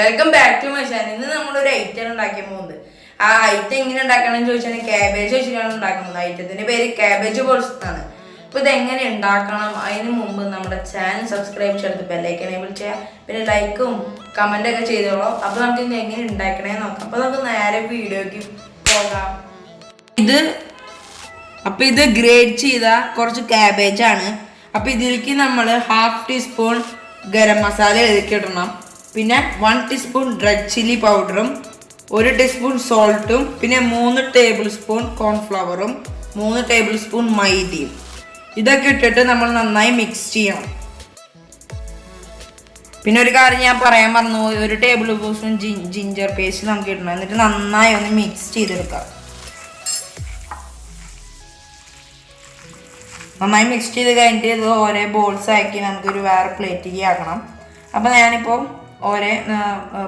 Welcome back to my channel. ഇന്ന് നമ്മളൊരു item ഉണ്ടാക്കിയ പോകുന്നത്. ആ ഐറ്റം എങ്ങനെ ഉണ്ടാക്കണമെന്ന് ചോദിച്ചാൽ കാബേജ് വെച്ചിട്ടാണ് ഉണ്ടാക്കുന്നത്. ഐറ്റത്തിന്റെ പേര് കാബേജ് ബോൾസ് എന്നാണ്. അപ്പൊ ഇത് എങ്ങനെ ഉണ്ടാക്കണം, അതിന് മുമ്പ് നമ്മുടെ ചാനൽ സബ്സ്ക്രൈബ് ചെയ്ത് ബെല്ലൈക്കൺ എനേബിൾ ചെയ്യാം. പിന്നെ ലൈക്കും കമന്റ് ഒക്കെ ചെയ്തോളൂ. അപ്പൊ നമുക്ക് ഇത് എങ്ങനെ ഉണ്ടാക്കണേ നോക്കാം. അപ്പൊ നമുക്ക് നേരെ വീഡിയോക്ക് പോകാം. ഇത് ഗ്രേറ്റ് ചെയ്ത കുറച്ച് കാബേജ് ആണ്. അപ്പൊ ഇതിലേക്ക് നമ്മൾ 1/2 ടീസ്പൂൺ ഗരം മസാല ഇടണം. പിന്നെ 1 ടീസ്പൂൺ റെഡ് ചില്ലി പൗഡറും 1 ടീസ്പൂൺ സോൾട്ടും പിന്നെ 3 ടേബിൾ സ്പൂൺ കോൺഫ്ലവറും 3 ടേബിൾ സ്പൂൺ മൈദയും ഇതൊക്കെ ഇട്ടിട്ട് നമ്മൾ നന്നായി മിക്സ് ചെയ്യണം. പിന്നെ ഒരു കാര്യം ഞാൻ പറയാൻ മറന്നു, 1 ടേബിൾ സ്പൂൺ ജിഞ്ചർ പേസ്റ്റ് നമുക്ക് ഇടണം. എന്നിട്ട് നന്നായി ഒന്ന് മിക്സ് ചെയ്തെടുക്കാം. നന്നായി മിക്സ് ചെയ്ത് കഴിഞ്ഞിട്ട് ഇത് ഓരോ ബോൾസ് ആക്കി നമുക്കൊരു വേറെ പ്ലേറ്റിലേക്ക് ആക്കണം. അപ്പം ഞാനിപ്പോൾ ഓരോ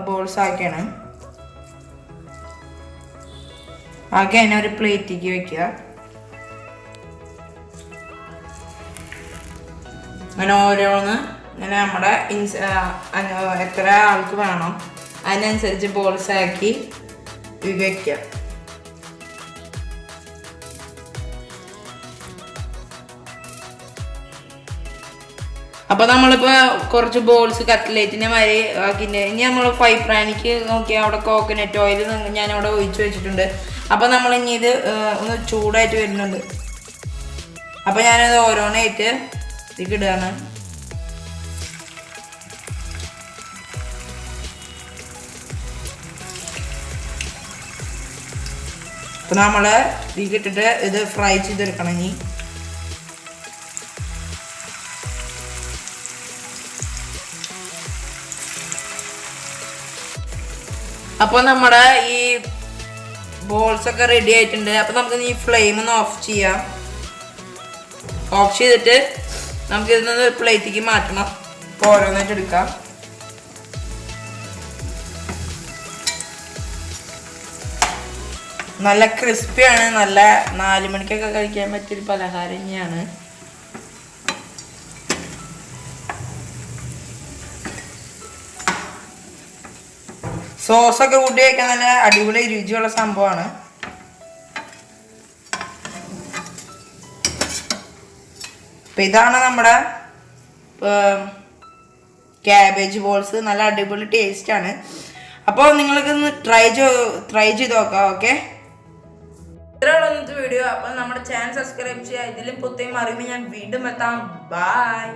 ബോൾസ് ആക്കിയാണ് ആക്കി അതിനെ ഒരു പ്ലേറ്റിലേക്ക് വെക്കുക. അങ്ങനെ ഓരോന്ന് ഇങ്ങനെ നമ്മുടെ എത്ര ആൾക്ക് വേണം അതിനനുസരിച്ച് ബോൾസ് ആക്കി വെക്കുക. അപ്പൊ നമ്മളിപ്പോ കുറച്ച് ബോൾസ് കട്ട്ലേറ്റിന്റെ മാതിരി ആക്കിൻ്റെ. ഇനി നമ്മൾ ഫ്രൈ പാനിക്ക് നോക്കിയാൽ അവിടെ കോക്കനട്ട് ഓയിൽ ഞാൻ അവിടെ ഒഴിച്ചു വെച്ചിട്ടുണ്ട്. അപ്പൊ നമ്മൾ ഇനി ഇത് ഒന്ന് ചൂടായിട്ട് വരുന്നുണ്ട്. അപ്പൊ ഞാനത് ഓരോന്നായിട്ട് ഇതിലേക്ക് ഇടുകയാണ്. അപ്പൊ നമ്മള് ഇതിലേക്ക് ഇട്ടിട്ട് ഇത് ഫ്രൈ ചെയ്തെടുക്കണം. ഇനി അപ്പോൾ നമ്മുടെ ഈ ബോൾസ് ഒക്കെ റെഡി ആയിട്ടുണ്ട്. അപ്പോൾ നമുക്ക് ഈ ഫ്ലെയിം ഒന്ന് ഓഫ് ചെയ്യാം. ഓഫ് ചെയ്തിട്ട് നമുക്ക് ഇതിൽ പ്ലേറ്റിലേക്ക് മാറ്റണം. ഓരോന്നായിട്ട് എടുക്കാം. നല്ല ക്രിസ്പിയാണ്. നല്ല 4 മണിക്കൊക്കെ കഴിക്കാൻ പറ്റിയൊരു പലഹാരം തന്നെയാണ്. സോസൊക്കെ കൂട്ടി വയ്ക്കാൻ നല്ല അടിപൊളി രുചിയുള്ള സംഭവമാണ്. അപ്പം ഇതാണ് നമ്മുടെ ക്യാബേജ് ബോൾസ്. നല്ല അടിപൊളി ടേസ്റ്റാണ്. അപ്പോൾ നിങ്ങൾക്ക് ഒന്ന് ട്രൈ ചെയ്ത് നോക്കാം. ഓക്കെ, ഇത്രയുള്ള ഇന്നത്തെ വീഡിയോ. അപ്പം നമ്മുടെ ചാനൽ സബ്സ്ക്രൈബ് ചെയ്യുക. ഇതിലും പുത്തയും അറിയുമ്പോൾ ഞാൻ വീണ്ടും എത്താം. ബൈ.